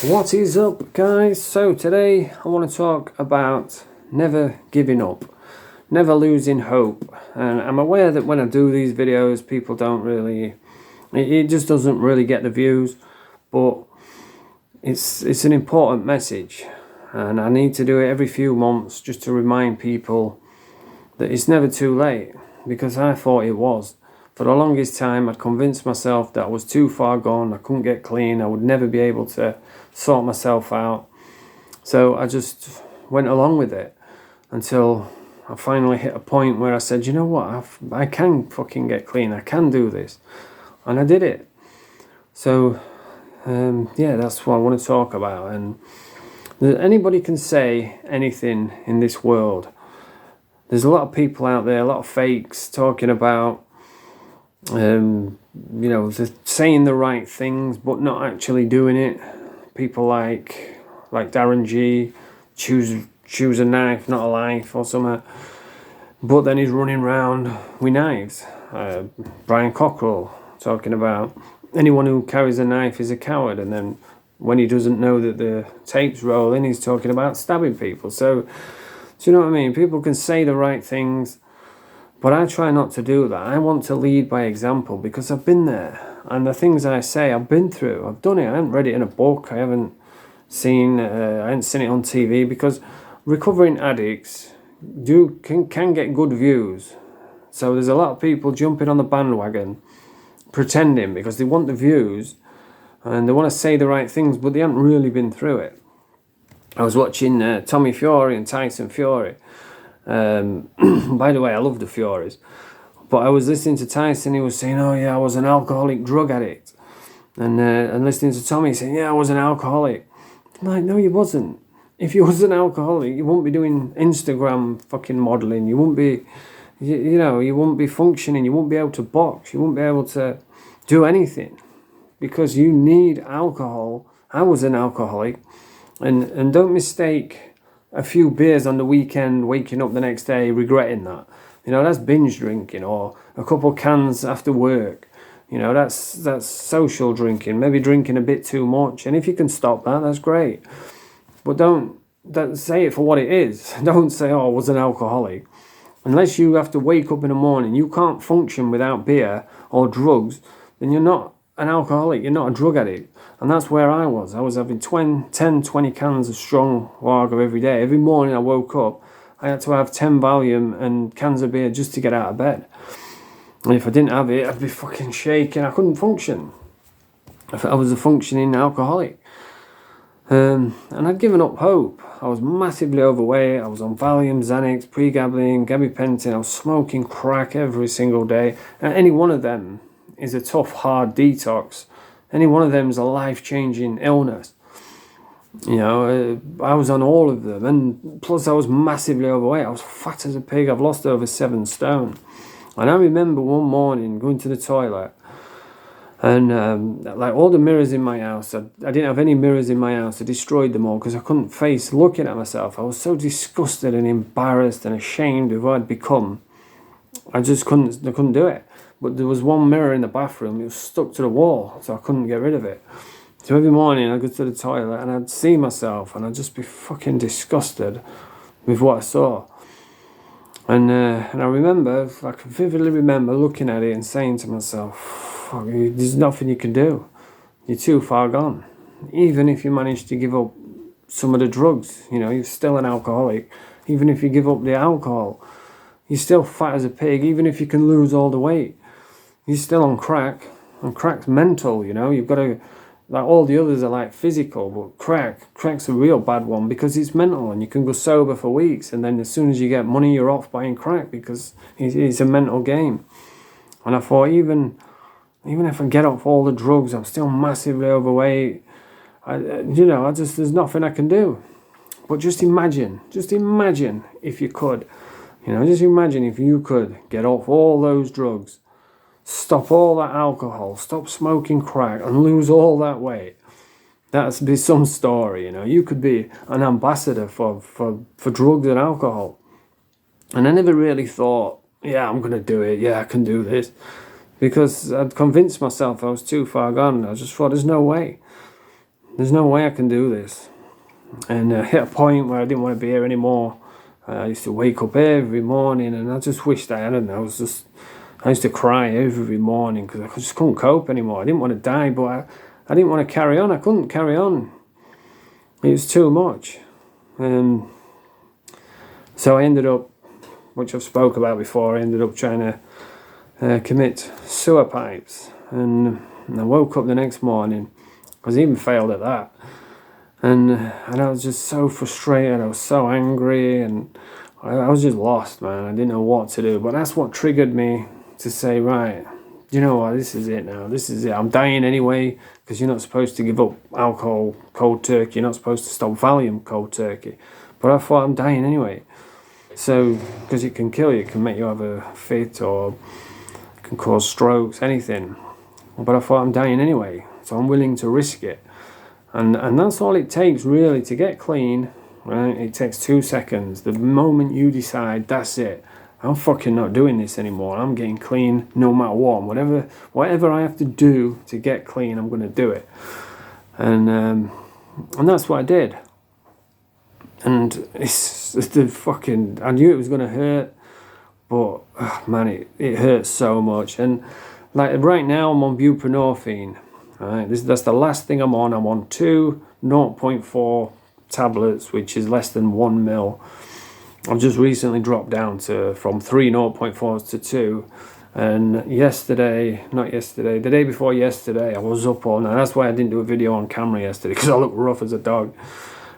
What is up, guys? So today I want to talk about never giving up, never losing hope. And I'm aware that when I do these videos, people don't really, it just doesn't really get the views, but it's an important message, and I need to do it every few months just to remind people that it's never too late, because I thought it was. For the longest time, I'd convinced myself that I was too far gone, I couldn't get clean, I would never be able to sort myself out. So I just went along with it until I finally hit a point where I said, you know what, I can fucking get clean, I can do this. And I did it. So, yeah, that's what I want to talk about. And anybody can say anything in this world. There's a lot of people out there, a lot of fakes talking about, saying the right things but not actually doing it. People like Darren G, choose a knife, not a life, or something. But then he's running around with knives. Brian Cockrell talking about anyone who carries a knife is a coward, and then when he doesn't know that the tape's rolling, he's talking about stabbing people. So, do you know what I mean? People can say the right things, but I try not to do that. I want to lead by example because I've been there. And the things I say, I've been through. I've done it. I haven't read it in a book. I haven't seen it on TV, because recovering addicts can get good views. So there's a lot of people jumping on the bandwagon, pretending because they want the views and they want to say the right things, but they haven't really been through it. I was watching Tommy Fury and Tyson Fury. By the way, I love the Furies. But I was listening to Tyson, he was saying, oh yeah, I was an alcoholic drug addict. And listening to Tommy saying, yeah, I was an alcoholic. I'm like, no, you wasn't. If you was an alcoholic, you wouldn't be doing Instagram fucking modelling. You wouldn't be, you wouldn't be functioning. You wouldn't be able to box. You wouldn't be able to do anything. Because you need alcohol. I was an alcoholic. And don't mistake a few beers on the weekend, waking up the next day, regretting that. That's binge drinking, or a couple cans after work. That's social drinking, maybe drinking a bit too much. And if you can stop that, that's great. But don't say it for what it is. Don't say, oh, I was an alcoholic. Unless you have to wake up in the morning, you can't function without beer or drugs, then you're not an alcoholic, you're not a drug addict. And that's where I was. I was having 10, 20 cans of strong lager every day. Every morning I woke up, I had to have 10 Valium and cans of beer just to get out of bed. And if I didn't have it, I'd be fucking shaking. I couldn't function. I was a functioning alcoholic. And I'd given up hope. I was massively overweight. I was on Valium, Xanax, pregabalin, gabapentin. I was smoking crack every single day. And any one of them is a tough, hard detox. Any one of them is a life-changing illness. I was on all of them, and plus I was massively overweight. I was fat as a pig. I've lost over 7 stone. And I remember one morning going to the toilet, and all the mirrors in my house, I didn't have any mirrors in my house. I destroyed them all because I couldn't face looking at myself. I was so disgusted and embarrassed and ashamed of what I'd become. I couldn't do it. But there was one mirror in the bathroom. It was stuck to the wall, so I couldn't get rid of it. So every morning I'd go to the toilet and I'd see myself and I'd just be fucking disgusted with what I saw. And I remember, I can vividly remember looking at it and saying to myself, fuck, there's nothing you can do. You're too far gone. Even if you manage to give up some of the drugs, you're still an alcoholic. Even if you give up the alcohol, you're still fat as a pig. Even if you can lose all the weight, you're still on crack. And crack's mental, you've got to, like all the others are like physical, but crack's a real bad one because it's mental, and you can go sober for weeks, and then as soon as you get money, you're off buying crack because it's a mental game. And I thought, even if I get off all the drugs, I'm still massively overweight. There's nothing I can do. But just imagine if you could, just imagine if you could get off all those drugs, stop all that alcohol, stop smoking crack, and lose all that weight. That'd be some story, You could be an ambassador for drugs and alcohol. And I never really thought, yeah, I'm going to do it. Yeah, I can do this. Because I'd convinced myself I was too far gone. I just thought, there's no way. there's no way I can do this. And hit a point where I didn't want to be here anymore. I used to wake up every morning, and I just wished I hadn't. I used to cry every morning because I just couldn't cope anymore. I didn't want to die, but I didn't want to carry on. I couldn't carry on. It was too much. So I ended up, which I've spoke about before, I ended up trying to commit sewer pipes. And I woke up the next morning, because I even failed at that. And I was just so frustrated, I was so angry, and I was just lost, man. I didn't know what to do. But that's what triggered me to say, right, you know what, this is it now. This is it. I'm dying anyway, because you're not supposed to give up alcohol cold turkey. You're not supposed to stop Valium cold turkey. But I thought, I'm dying anyway. So, because it can kill you, it can make you have a fit, or it can cause strokes, anything. But I thought, I'm dying anyway, so I'm willing to risk it. And that's all it takes, really, to get clean, right? It takes 2 seconds. The moment you decide, that's it, I'm fucking not doing this anymore. I'm getting clean no matter what. Whatever I have to do to get clean, I'm going to do it. And that's what I did. And it's the fucking... I knew it was going to hurt, but, man, it hurts so much. And, like, right now I'm on buprenorphine. Right, that's the last thing I'm on. I'm on 2 0.4 tablets, which is less than 1 mil. I've just recently dropped down from 3 0.4s to 2. And the day before yesterday, I was up all night. That's why I didn't do a video on camera yesterday, because I look rough as a dog.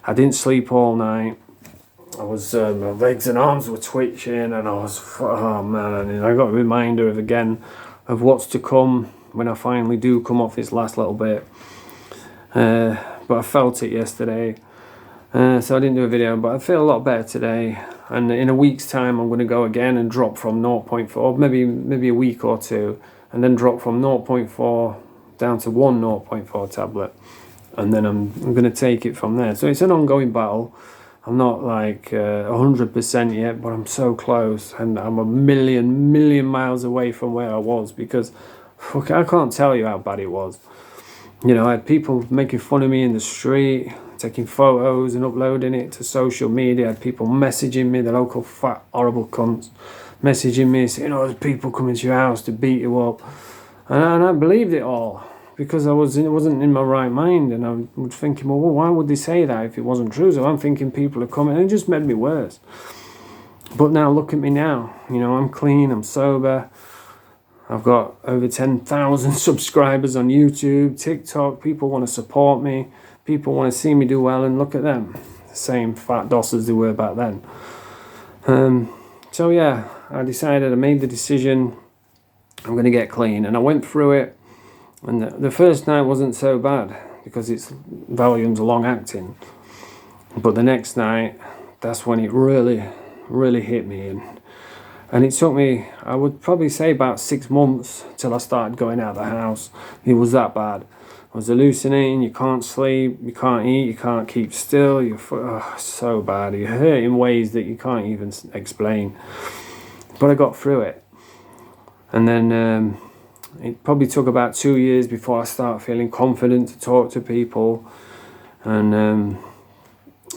I didn't sleep all night. I was, my legs and arms were twitching, and I was, oh man, and I got a reminder of what's to come when I finally do come off this last little bit. But I felt it yesterday, so I didn't do a video, but I feel a lot better today. And in a week's time, I'm going to go again and drop from 0.4, maybe a week or two, and then drop from 0.4 down to 1 0.4 tablet. And then I'm going to take it from there. So it's an ongoing battle. I'm not like 100% yet, but I'm so close. And I'm a million miles away from where I was, because I can't tell you how bad it was. You know, I had people making fun of me in the street, taking photos and uploading it to social media. I had people messaging me, the local fat, horrible cunts, messaging me saying, there's people coming to your house to beat you up. And I believed it all, because it wasn't in my right mind. And I was thinking, well, why would they say that if it wasn't true? So I'm thinking people are coming, and it just made me worse. But now look at me now. You know, I'm clean, I'm sober. I've got over 10,000 subscribers on YouTube, TikTok. People want to support me. People want to see me do well, and look at them. The same fat dosses they were back then. So yeah, I made the decision, I'm going to get clean. And I went through it, and the first night wasn't so bad, because it's Valium's long acting. But the next night, that's when it really hit me. And it took me, I would probably say, about 6 months till I started going out of the house. It was that bad. I was hallucinating, you can't sleep, you can't eat, you can't keep still. So bad. You hurt in ways that you can't even explain. But I got through it. And then it probably took about 2 years before I started feeling confident to talk to people. And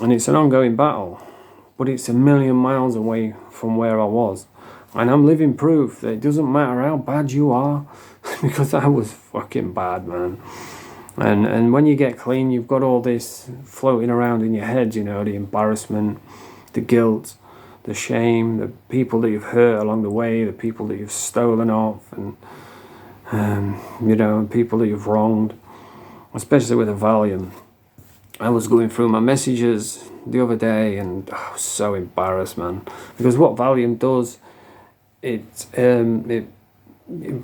it's an ongoing battle. But it's a million miles away from where I was. And I'm living proof that it doesn't matter how bad you are, because I was fucking bad, man. And when you get clean, you've got all this floating around in your head, you know, the embarrassment, the guilt, the shame, the people that you've hurt along the way, the people that you've stolen off, and, you know, people that you've wronged, especially with the Valium. I was going through my messages the other day, and I was so embarrassed, man. Because what Valium does, it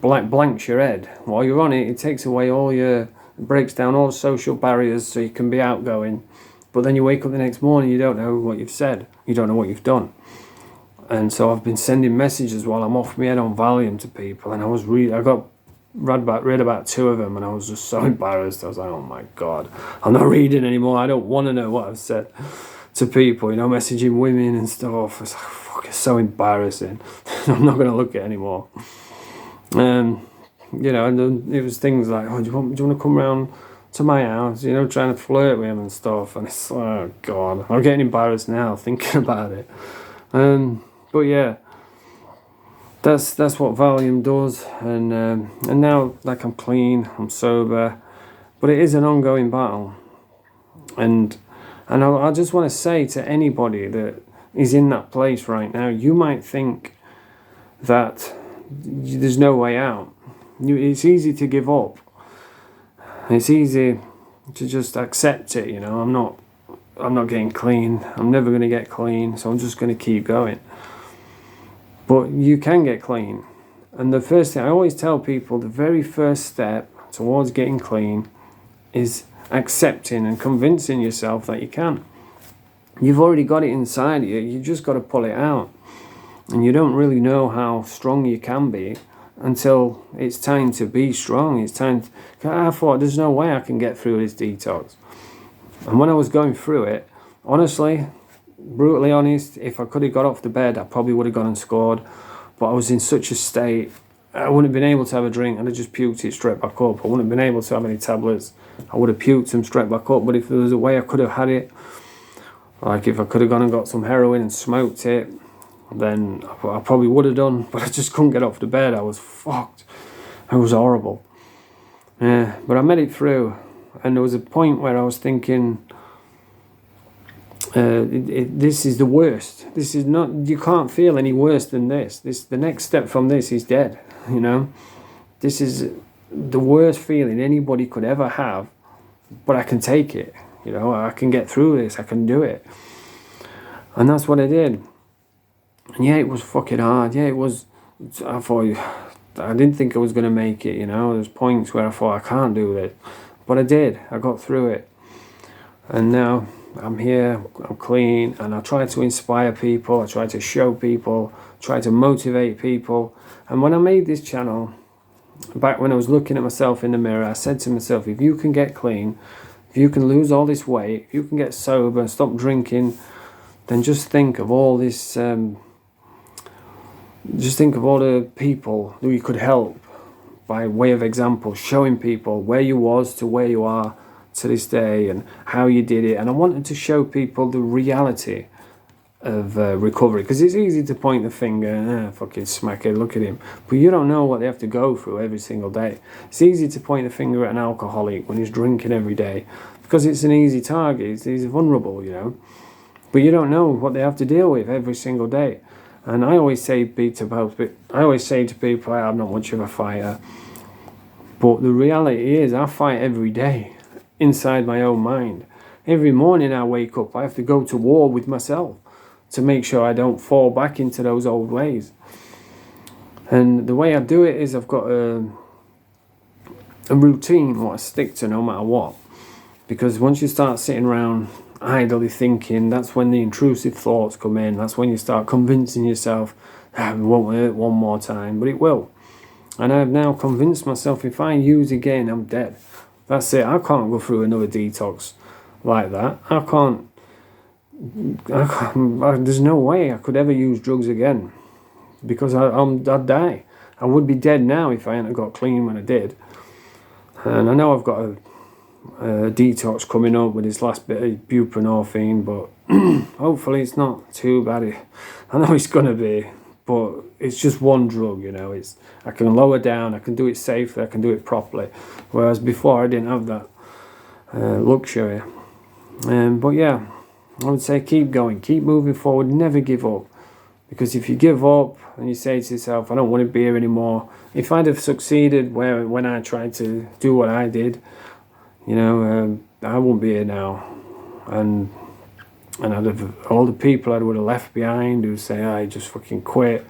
blanks your head. While you're on it, it takes away breaks down all the social barriers so you can be outgoing. But then you wake up the next morning, you don't know what you've said. You don't know what you've done. And so I've been sending messages while I'm off my head on Valium to people. And read about 2 of them, and I was just so embarrassed. I was like, oh my God, I'm not reading anymore. I don't want to know what I've said to people, you know, messaging women and stuff. It's like, fuck, it's so embarrassing. I'm not going to look at it anymore. You know, and it was things like, do you want to come round to my house, you know, trying to flirt with him and stuff. And it's, oh God, I'm getting embarrassed now thinking about it. But yeah, that's what Valium does. And now, like, I'm clean, I'm sober, but it is an ongoing battle. And I just want to say to anybody that is in that place right now, you might think that there's no way out. It's easy to give up. It's easy to just accept it, you know. I'm not getting clean. I'm never going to get clean, so I'm just going to keep going. But you can get clean. And the first thing I always tell people, the very first step towards getting clean is accepting and convincing yourself that you can. You've already got it inside you. You just got to pull it out. And you don't really know how strong you can be until it's time to be strong. It's time I thought, there's no way I can get through this detox. And when I was going through it, honestly, brutally honest, if I could have got off the bed, I probably would have gone and scored. But I was in such a state, I wouldn't have been able to have a drink. I'd have just puked it straight back up. I wouldn't have been able to have any tablets. I would have puked them straight back up. But if there was a way I could have had it, like if I could have gone and got some heroin and smoked it, then I probably would have done. But I just couldn't get off the bed. I was fucked. It was horrible. Yeah, but I made it through. And there was a point where I was thinking, this is the worst. This is not, you can't feel any worse than this. The next step from this is dead, you know. This is the worst feeling anybody could ever have, but I can take it, you know. I can get through this, I can do it. And that's what I did. And yeah, it was fucking hard. Yeah, it was, I didn't think I was going to make it, you know. There's points where I thought, I can't do this. But I did. I got through it. And now I'm here, I'm clean, and I try to inspire people, I try to show people, try to motivate people. And when I made this channel, back when I was looking at myself in the mirror, I said to myself, if you can get clean, if you can lose all this weight, if you can get sober and stop drinking, then just think of all this, just think of all the people who you could help by way of example, showing people where you was to where you are to this day and how you did it. And I wanted to show people the reality of recovery, because it's easy to point the finger, fucking smackhead, look at him, but you don't know what they have to go through every single day. It's easy to point the finger at an alcoholic when he's drinking every day because it's an easy target, he's vulnerable, you know, but you don't know what they have to deal with every single day. And I always say to people, I'm not much of a fighter, but the reality is I fight every day inside my own mind. Every morning I wake up, I have to go to war with myself to make sure I don't fall back into those old ways. And the way I do it is I've got a routine what I stick to no matter what. Because once you start sitting around idly thinking, that's when the intrusive thoughts come in. That's when you start convincing yourself, it won't hurt one more time, but it will. And I've now convinced myself, if I use again, I'm dead. That's it. I can't go through another detox like that. I can't, there's no way I could ever use drugs again, because I'd die. I would be dead now if I hadn't got clean when I did. And I know I've got a detox coming up with this last bit of buprenorphine, but hopefully it's not too bad. I know it's going to be, but it's just one drug, you know. I can lower down, I can do it safely, I can do it properly, whereas before I didn't have that luxury. But yeah, I would say keep going, keep moving forward, never give up, because if you give up and you say to yourself, I don't want to be here anymore, if I'd have succeeded when I tried to do what I did, you know, I wouldn't be here now, and I'd have all the people I would have left behind who say, he just fucking quit,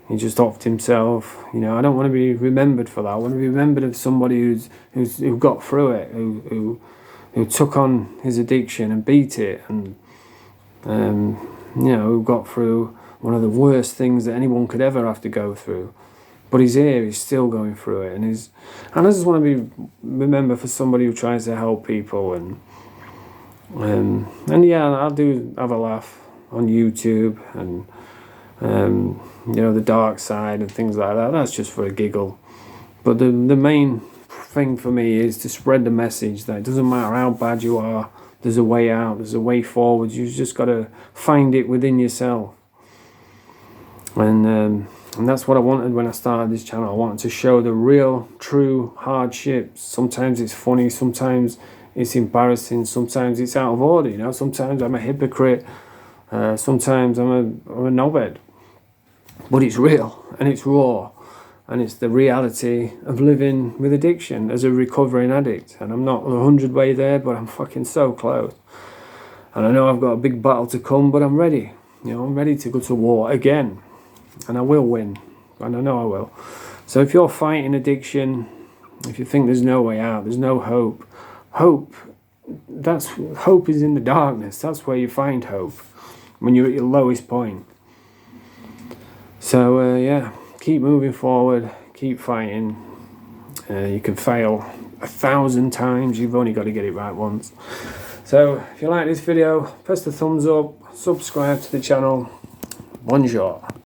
he just offed himself. You know, I don't want to be remembered for that. I want to be remembered as somebody who got through it, who took on his addiction and beat it, and you know, who got through one of the worst things that anyone could ever have to go through. But he's here, he's still going through it, and I just want to be remembered for somebody who tries to help people, and yeah, I do have a laugh on YouTube, and you know, the dark side and things like that. That's just for a giggle. But the main thing for me is to spread the message that it doesn't matter how bad you are, there's a way out, there's a way forward. You've just got to find it within yourself. And that's what I wanted when I started this channel. I wanted to show the real, true hardships. Sometimes it's funny, sometimes it's embarrassing, sometimes it's out of order, you know. Sometimes I'm a hypocrite, sometimes I'm a knobhead. But it's real, and it's raw, and it's the reality of living with addiction as a recovering addict. And I'm not 100 way there, but I'm fucking so close. And I know I've got a big battle to come, but I'm ready. You know, I'm ready to go to war again. And I will win, and I know I will. So if you're fighting addiction, if you think there's no way out, there's no hope, hope is in the darkness. That's where you find hope, when you're at your lowest point. So yeah, keep moving forward, keep fighting. You can fail 1,000 times, you've only got to get it right once. So if you like this video, press the thumbs up, subscribe to the channel. Bonjour.